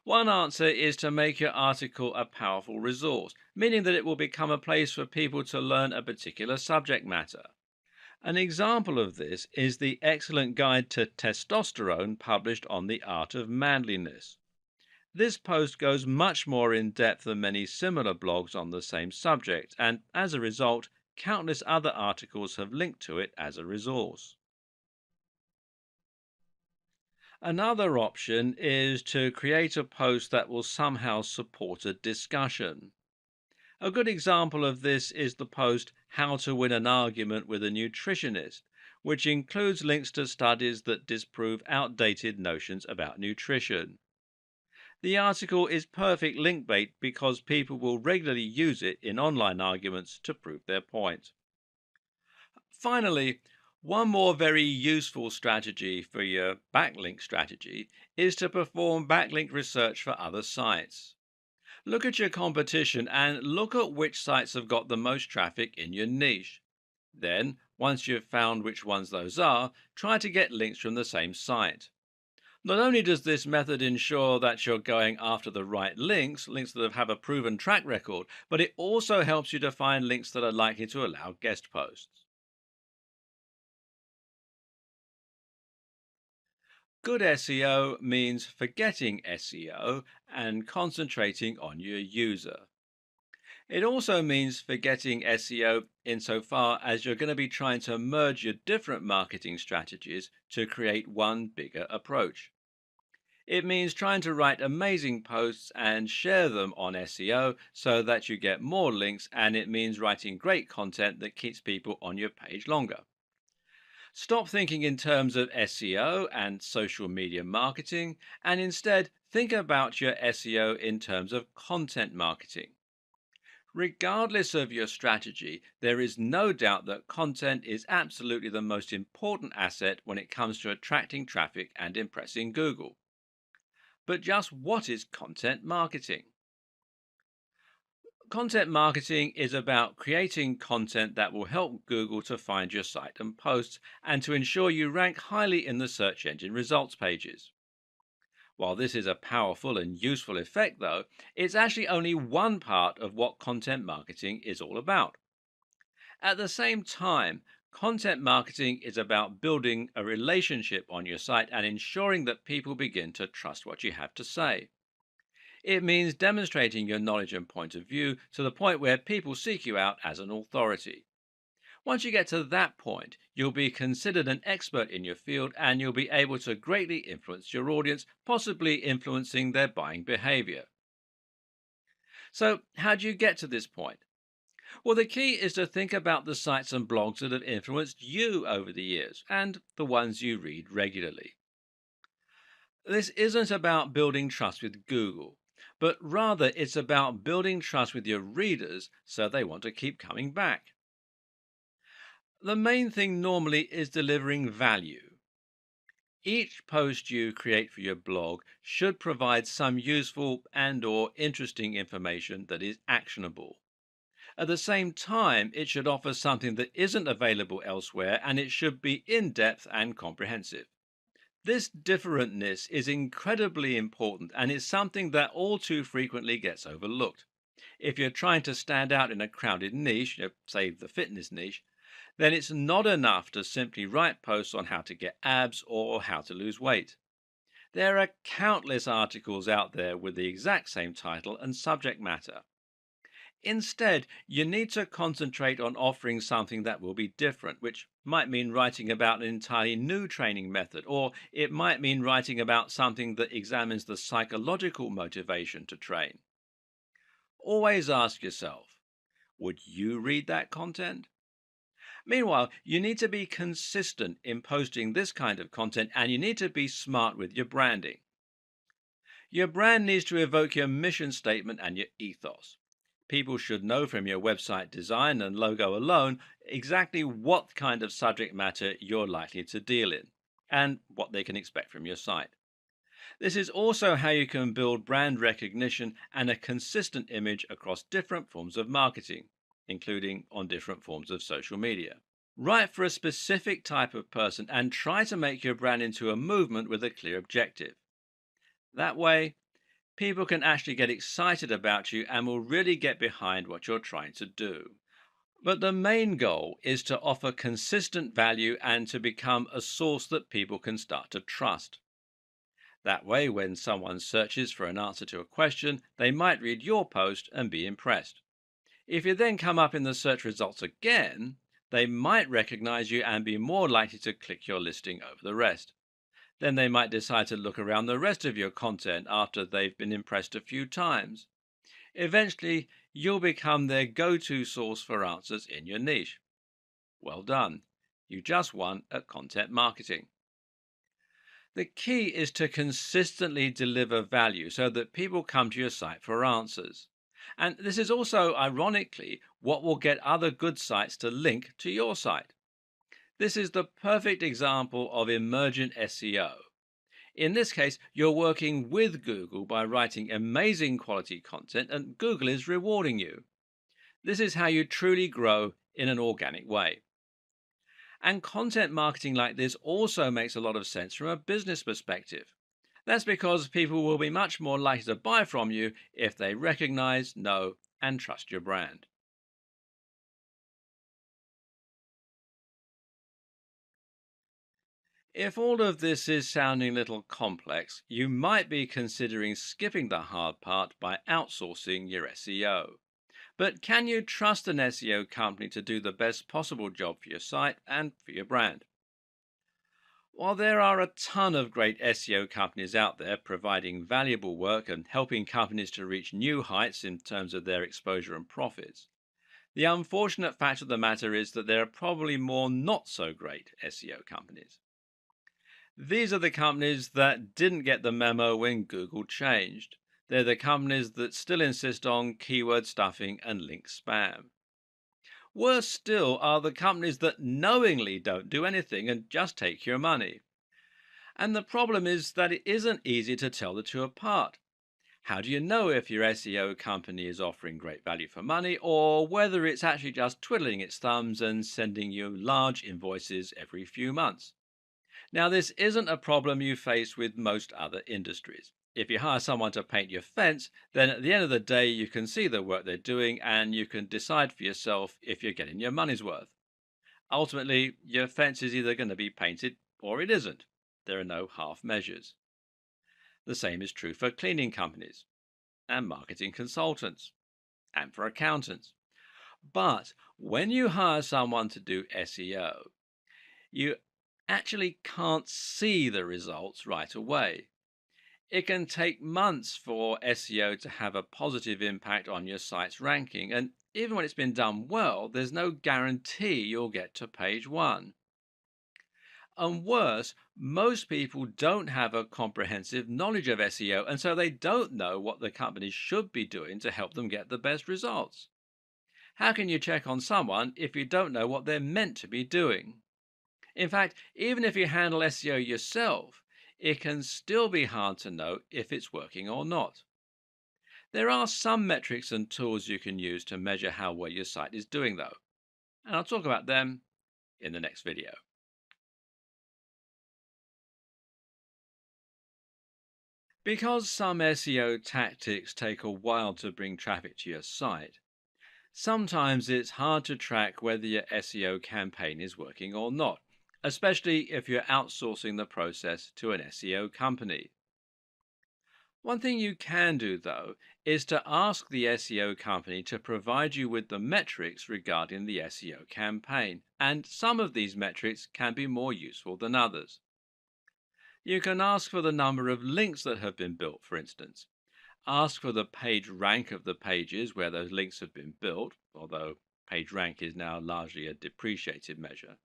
One answer is to make your article a powerful resource, meaning that it will become a place for people to learn a particular subject matter. An example of this is the excellent guide to testosterone published on the art of manliness. This post goes much more in depth than many similar blogs on the same subject, and as a result, countless other articles have linked to it as a resource. Another option is to create a post that will somehow support a discussion. A good example of this is the post How to Win an Argument with a Nutritionist, which includes links to studies that disprove outdated notions about nutrition. The article is perfect link bait because people will regularly use it in online arguments to prove their point. Finally, one more very useful strategy for your backlink strategy is to perform backlink research for other sites. Look at your competition and look at which sites have got the most traffic in your niche. Then, once you've found which ones those are, try to get links from the same site. Not only does this method ensure that you're going after the right links, links that have a proven track record, but it also helps you to find links that are likely to allow guest posts. Good SEO means forgetting SEO and concentrating on your user. It also means forgetting SEO insofar as you're going to be trying to merge your different marketing strategies to create one bigger approach. It means trying to write amazing posts and share them on SEO so that you get more links, and it means writing great content that keeps people on your page longer. Stop thinking in terms of SEO and social media marketing, and instead think about your SEO in terms of content marketing. Regardless of your strategy, there is no doubt that content is absolutely the most important asset when it comes to attracting traffic and impressing Google. But just what is content marketing? Content marketing is about creating content that will help Google to find your site and posts and to ensure you rank highly in the search engine results pages. While this is a powerful and useful effect, though, it's actually only one part of what content marketing is all about. At the same time, content marketing is about building a relationship on your site and ensuring that people begin to trust what you have to say. It means demonstrating your knowledge and point of view to the point where people seek you out as an authority. Once you get to that point, you'll be considered an expert in your field and you'll be able to greatly influence your audience, possibly influencing their buying behavior. So, how do you get to this point? Well, the key is to think about the sites and blogs that have influenced you over the years and the ones you read regularly. This isn't about building trust with Google, but rather it's about building trust with your readers so they want to keep coming back. The main thing normally is delivering value. Each post you create for your blog should provide some useful and or interesting information that is actionable. At the same time, it should offer something that isn't available elsewhere, and it should be in-depth and comprehensive. This differentness is incredibly important and is something that all too frequently gets overlooked. If you're trying to stand out in a crowded niche, say the fitness niche, then it's not enough to simply write posts on how to get abs or how to lose weight. There are countless articles out there with the exact same title and subject matter. Instead, you need to concentrate on offering something that will be different, which might mean writing about an entirely new training method, or it might mean writing about something that examines the psychological motivation to train. Always ask yourself, would you read that content? Meanwhile, you need to be consistent in posting this kind of content and you need to be smart with your branding. Your brand needs to evoke your mission statement and your ethos. People should know from your website design and logo alone exactly what kind of subject matter you're likely to deal in and what they can expect from your site. This is also how you can build brand recognition and a consistent image across different forms of marketing, including on different forms of social media. Write for a specific type of person and try to make your brand into a movement with a clear objective. That way, people can actually get excited about you and will really get behind what you're trying to do. But the main goal is to offer consistent value and to become a source that people can start to trust. That way, when someone searches for an answer to a question, they might read your post and be impressed. If you then come up in the search results again, they might recognize you and be more likely to click your listing over the rest. Then they might decide to look around the rest of your content after they've been impressed a few times. Eventually, you'll become their go-to source for answers in your niche. Well done. You just won at content marketing. The key is to consistently deliver value so that people come to your site for answers. And this is also, ironically, what will get other good sites to link to your site. This is the perfect example of emergent SEO. In this case, you're working with Google by writing amazing quality content, and Google is rewarding you. This is how you truly grow in an organic way. And content marketing like this also makes a lot of sense from a business perspective. That's because people will be much more likely to buy from you if they recognize, know, and trust your brand. If all of this is sounding a little complex, you might be considering skipping the hard part by outsourcing your SEO. But can you trust an SEO company to do the best possible job for your site and for your brand? While there are a ton of great SEO companies out there providing valuable work and helping companies to reach new heights in terms of their exposure and profits, the unfortunate fact of the matter is that there are probably more not so great SEO companies. These are the companies that didn't get the memo when Google changed. They're the companies that still insist on keyword stuffing and link spam. Worse still are the companies that knowingly don't do anything and just take your money. And the problem is that it isn't easy to tell the two apart. How do you know if your SEO company is offering great value for money or whether it's actually just twiddling its thumbs and sending you large invoices every few months? Now, this isn't a problem you face with most other industries. If you hire someone to paint your fence, then at the end of the day, you can see the work they're doing and you can decide for yourself if you're getting your money's worth. Ultimately, your fence is either going to be painted or it isn't. There are no half measures. The same is true for cleaning companies and marketing consultants and for accountants. But when you hire someone to do SEO, you actually can't see the results right away. It can take months for SEO to have a positive impact on your site's ranking, and even when it's been done well, there's no guarantee you'll get to page one. And worse, most people don't have a comprehensive knowledge of SEO, and so they don't know what the companies should be doing to help them get the best results. How can you check on someone if you don't know what they're meant to be doing? In fact, even if you handle SEO yourself, it can still be hard to know if it's working or not. There are some metrics and tools you can use to measure how well your site is doing, though, and I'll talk about them in the next video. Because some SEO tactics take a while to bring traffic to your site, sometimes it's hard to track whether your SEO campaign is working or not, especially if you're outsourcing the process to an SEO company. One thing you can do, though, is to ask the SEO company to provide you with the metrics regarding the SEO campaign, and some of these metrics can be more useful than others. You can ask for the number of links that have been built, for instance. ask for the page rank of the pages where those links have been built, although page rank is now largely a depreciated measure,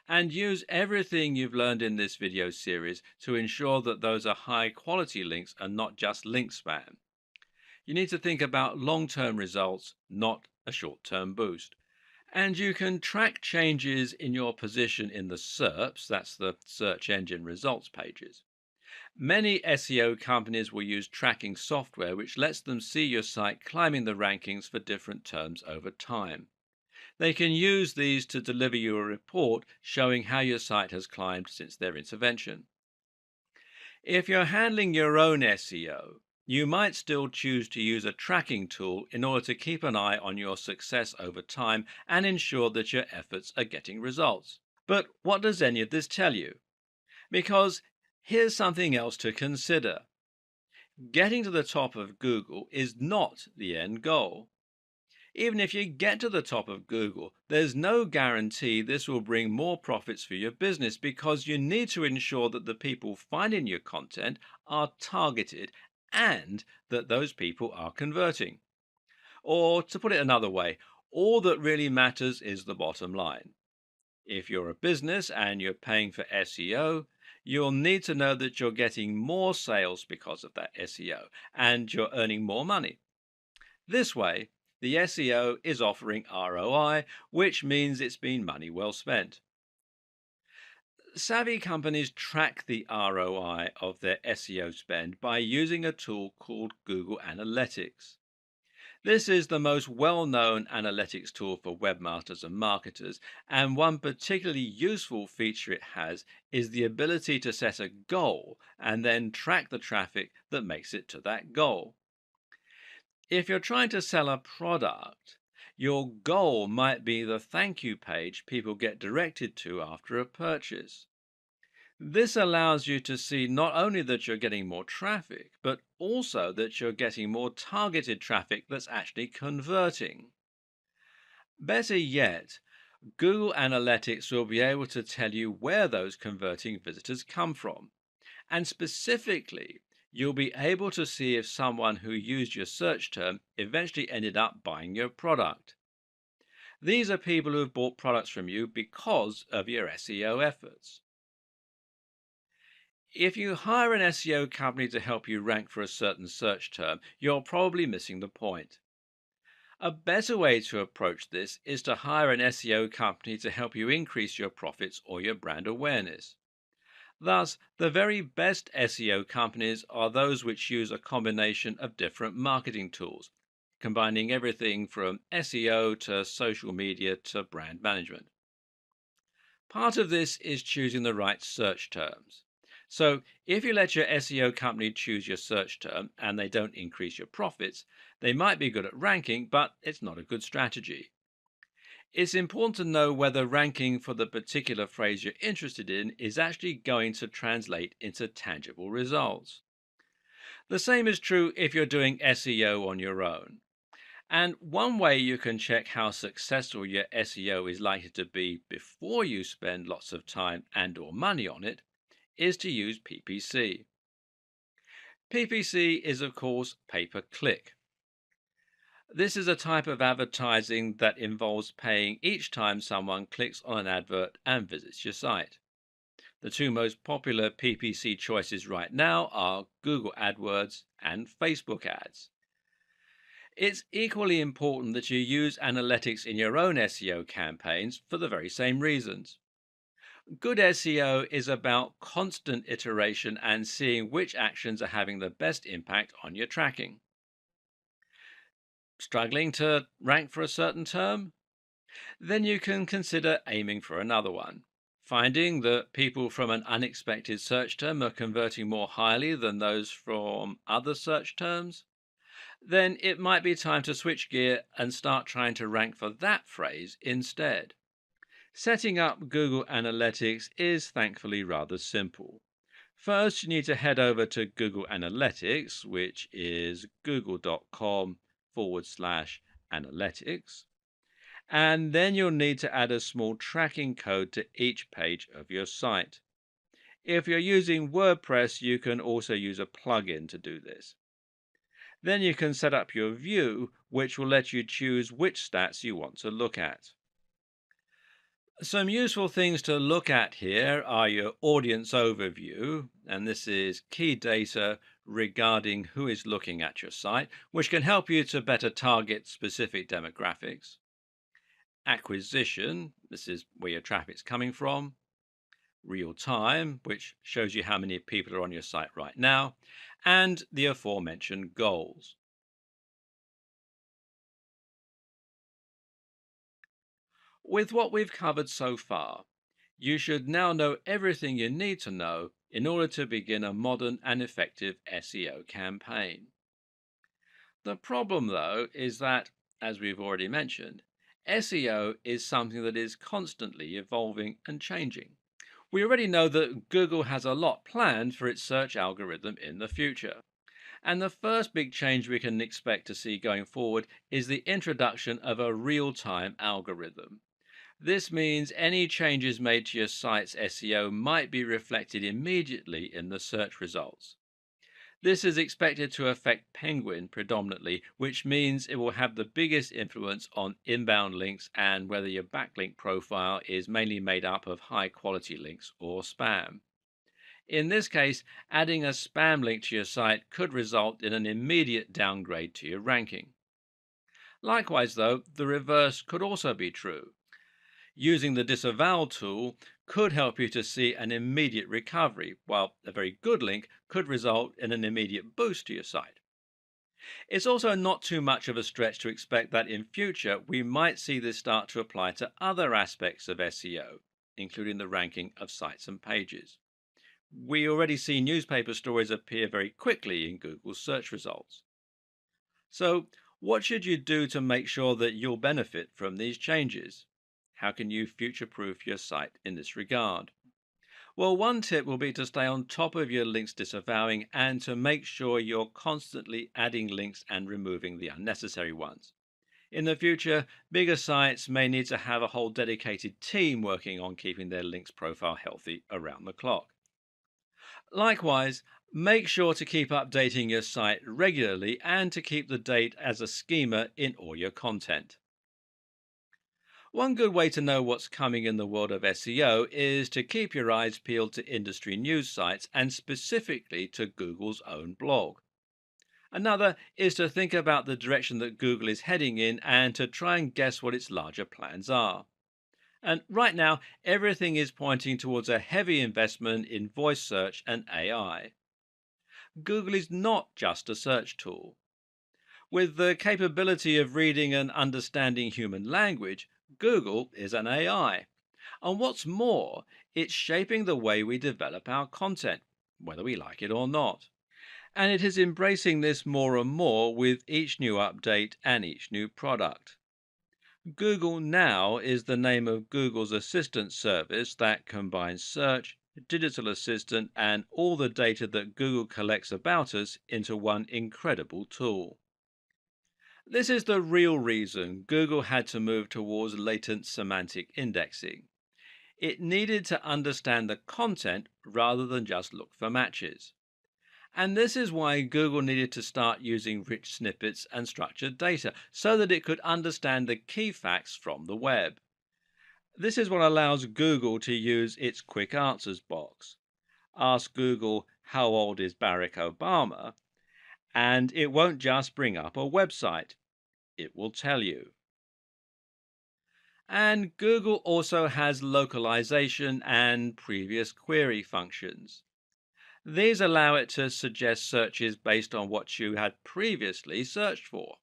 and use everything you've learned in this video series to ensure that those are high quality links and not just link spam. You need to think about long-term results, not a short-term boost. And you can track changes in your position in the SERPs, that's the search engine results pages. Many SEO companies will use tracking software which lets them see your site climbing the rankings for different terms over time. They can use these to deliver you a report showing how your site has climbed since their intervention. If you're handling your own SEO, you might still choose to use a tracking tool in order to keep an eye on your success over time and ensure that your efforts are getting results. But what does any of this tell you? Because here's something else to consider. Getting to the top of Google is not the end goal. Even if you get to the top of Google, there's no guarantee this will bring more profits for your business because you need to ensure that the people finding your content are targeted and that those people are converting. Or to put it another way, all that really matters is the bottom line. If you're a business and you're paying for SEO, you'll need to know that you're getting more sales because of that SEO and you're earning more money. This way, the SEO is offering ROI, which means it's been money well spent. Savvy companies track the ROI of their SEO spend by using a tool called Google Analytics. This is the most well-known analytics tool for webmasters and marketers, and one particularly useful feature it has is the ability to set a goal and then track the traffic that makes it to that goal. If you're trying to sell a product, your goal might be the thank you page people get directed to after a purchase. This allows you to see not only that you're getting more traffic, but also that you're getting more targeted traffic that's actually converting. Better yet, Google Analytics will be able to tell you where those converting visitors come from. And specifically, you'll be able to see if someone who used your search term eventually ended up buying your product. These are people who have bought products from you because of your SEO efforts. If you hire an SEO company to help you rank for a certain search term, you're probably missing the point. A better way to approach this is to hire an SEO company to help you increase your profits or your brand awareness. Thus, the very best SEO companies are those which use a combination of different marketing tools, combining everything from SEO to social media to brand management. Part of this is choosing the right search terms. So, if you let your SEO company choose your search term and they don't increase your profits, they might be good at ranking, but it's not a good strategy. It's important to know whether ranking for the particular phrase you're interested in is actually going to translate into tangible results. The same is true if you're doing SEO on your own. And one way you can check how successful your SEO is likely to be before you spend lots of time and or money on it is to use PPC. PPC is of course pay-per-click. This is a type of advertising that involves paying each time someone clicks on an advert and visits your site. The two most popular PPC choices right now are Google AdWords and Facebook ads. It's equally important that you use analytics in your own SEO campaigns for the very same reasons. Good SEO is about constant iteration and seeing which actions are having the best impact on your tracking. Struggling to rank for a certain term? Then you can consider aiming for another one. Finding that people from an unexpected search term are converting more highly than those from other search terms? Then it might be time to switch gear and start trying to rank for that phrase instead. Setting up Google Analytics is thankfully rather simple. First, you need to head over to Google Analytics, which is google.com/analytics. And then you'll need to add a small tracking code to each page of your site. If you're using WordPress, you can also use a plugin to do this. Then you can set up your view, which will let you choose which stats you want to look at. Some useful things to look at here are your audience overview, and this is key data regarding who is looking at your site, which can help you to better target specific demographics. Acquisition, this is where your traffic's coming from. Real time, which shows you how many people are on your site right now, and the aforementioned goals. With what we've covered so far, you should now know everything you need to know in order to begin a modern and effective SEO campaign. The problem, though, is that, as we've already mentioned, SEO is something that is constantly evolving and changing. We already know that Google has a lot planned for its search algorithm in the future. And the first big change we can expect to see going forward is the introduction of a real time algorithm. This means any changes made to your site's SEO might be reflected immediately in the search results. This is expected to affect Penguin predominantly, which means it will have the biggest influence on inbound links and whether your backlink profile is mainly made up of high quality links or spam. In this case, adding a spam link to your site could result in an immediate downgrade to your ranking. Likewise, though, the reverse could also be true. Using the disavow tool could help you to see an immediate recovery, while a very good link could result in an immediate boost to your site. It's also not too much of a stretch to expect that in future we might see this start to apply to other aspects of SEO, including the ranking of sites and pages. We already see newspaper stories appear very quickly in Google's search results. So, what should you do to make sure that you'll benefit from these changes? How can you future proof your site in this regard? Well, one tip will be to stay on top of your links disavowing and to make sure you're constantly adding links and removing the unnecessary ones. In the future, bigger sites may need to have a whole dedicated team working on keeping their links profile healthy around the clock. Likewise, make sure to keep updating your site regularly and to keep the date as a schema in all your content. One good way to know what's coming in the world of SEO is to keep your eyes peeled to industry news sites and specifically to Google's own blog. Another is to think about the direction that Google is heading in and to try and guess what its larger plans are. And right now, everything is pointing towards a heavy investment in voice search and AI. Google is not just a search tool. With the capability of reading and understanding human language, Google is an AI. And what's more, it's shaping the way we develop our content, whether we like it or not. And it is embracing this more and more with each new update and each new product. Google Now is the name of Google's assistant service that combines search, digital assistant, and all the data that Google collects about us into one incredible tool. This is the real reason Google had to move towards latent semantic indexing. It needed to understand the content rather than just look for matches. And this is why Google needed to start using rich snippets and structured data so that it could understand the key facts from the web. This is what allows Google to use its quick answers box. Ask Google, how old is Barack Obama? And it won't just bring up a website, it will tell you. And Google also has localization and previous query functions. These allow it to suggest searches based on what you had previously searched for.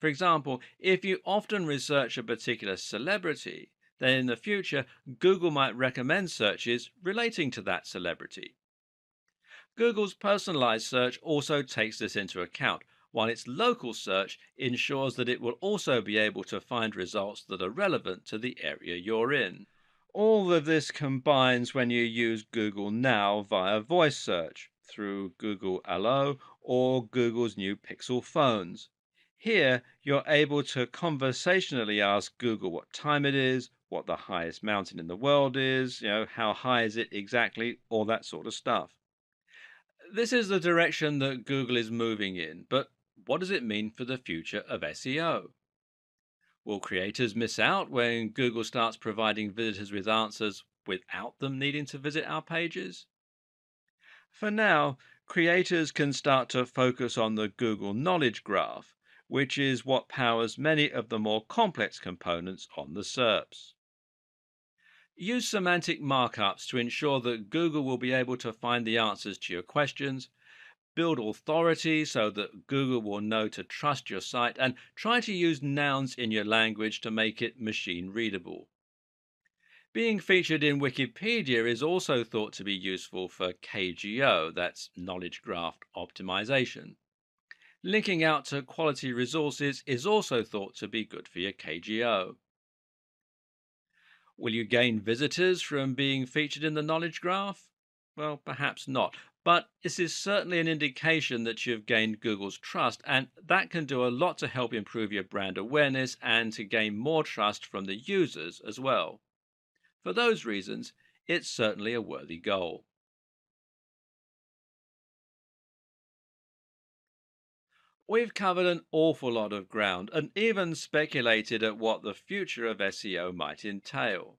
For example, if you often research a particular celebrity, then in the future, Google might recommend searches relating to that celebrity. Google's personalized search also takes this into account, while its local search ensures that it will also be able to find results that are relevant to the area you're in. All of this combines when you use Google Now via voice search through Google Allo or Google's new Pixel phones. Here, you're able to conversationally ask Google what time it is, what the highest mountain in the world is, how high is it exactly, all that sort of stuff. This is the direction that Google is moving in, but What does it mean for the future of SEO? Will creators miss out when Google starts providing visitors with answers without them needing to visit our pages? For now, creators can start to focus on the Google Knowledge Graph, which is what powers many of the more complex components on the SERPs. Use semantic markups to ensure that Google will be able to find the answers to your questions. Build authority so that Google will know to trust your site, and try to use nouns in your language to make it machine readable. Being featured in Wikipedia is also thought to be useful for KGO, that's Knowledge Graph Optimization. Linking out to quality resources is also thought to be good for your KGO. Will you gain visitors from being featured in the knowledge graph? Well, perhaps not, but this is certainly an indication that you've gained Google's trust, and that can do a lot to help improve your brand awareness and to gain more trust from the users as well. For those reasons, it's certainly a worthy goal. We've covered an awful lot of ground and even speculated at what the future of SEO might entail.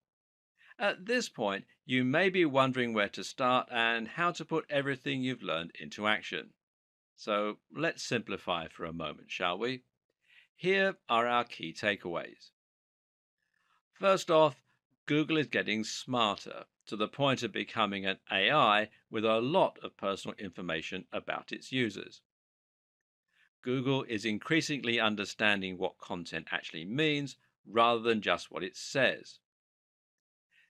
At this point, you may be wondering where to start and how to put everything you've learned into action. So let's simplify for a moment, shall we? Here are our key takeaways. First off, Google is getting smarter to the point of becoming an AI with a lot of personal information about its users. Google is increasingly understanding what content actually means rather than just what it says.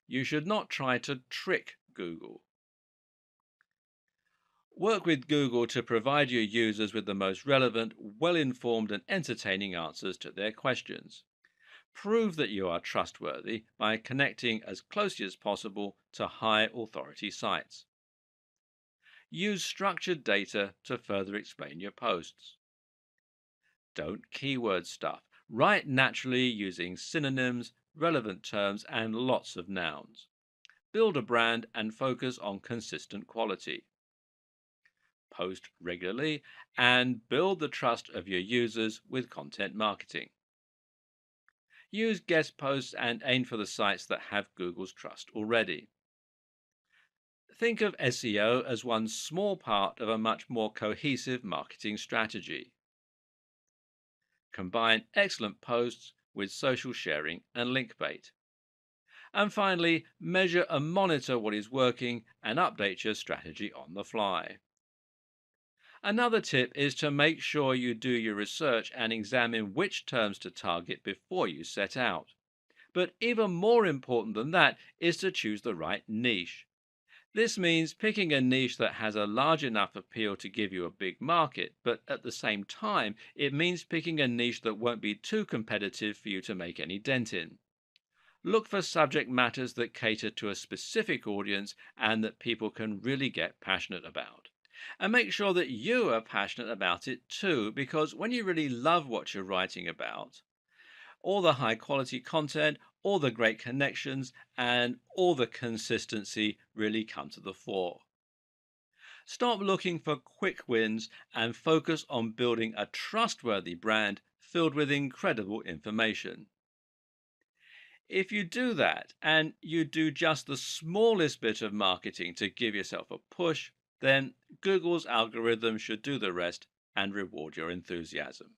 You should not try to trick Google. Work with Google to provide your users with the most relevant, well informed, and entertaining answers to their questions. Prove that you are trustworthy by connecting as closely as possible to high authority sites. Use structured data to further explain your posts. Don't keyword stuff. Write naturally using synonyms, relevant terms, and lots of nouns. Build a brand and focus on consistent quality. Post regularly and build the trust of your users with content marketing. Use guest posts and aim for the sites that have Google's trust already. Think of SEO as one small part of a much more cohesive marketing strategy. Combine excellent posts with social sharing and link bait. And finally, measure and monitor what is working and update your strategy on the fly. Another tip is to make sure you do your research and examine which terms to target before you set out. But even more important than that is to choose the right niche. This means picking a niche that has a large enough appeal to give you a big market, but at the same time, it means picking a niche that won't be too competitive for you to make any dent in. Look for subject matters that cater to a specific audience and that people can really get passionate about. And make sure that you are passionate about it too, because when you really love what you're writing about, all the high quality content, all the great connections, and all the consistency really come to the fore. Stop looking for quick wins and focus on building a trustworthy brand filled with incredible information. If you do that and you do just the smallest bit of marketing to give yourself a push, then Google's algorithm should do the rest and reward your enthusiasm.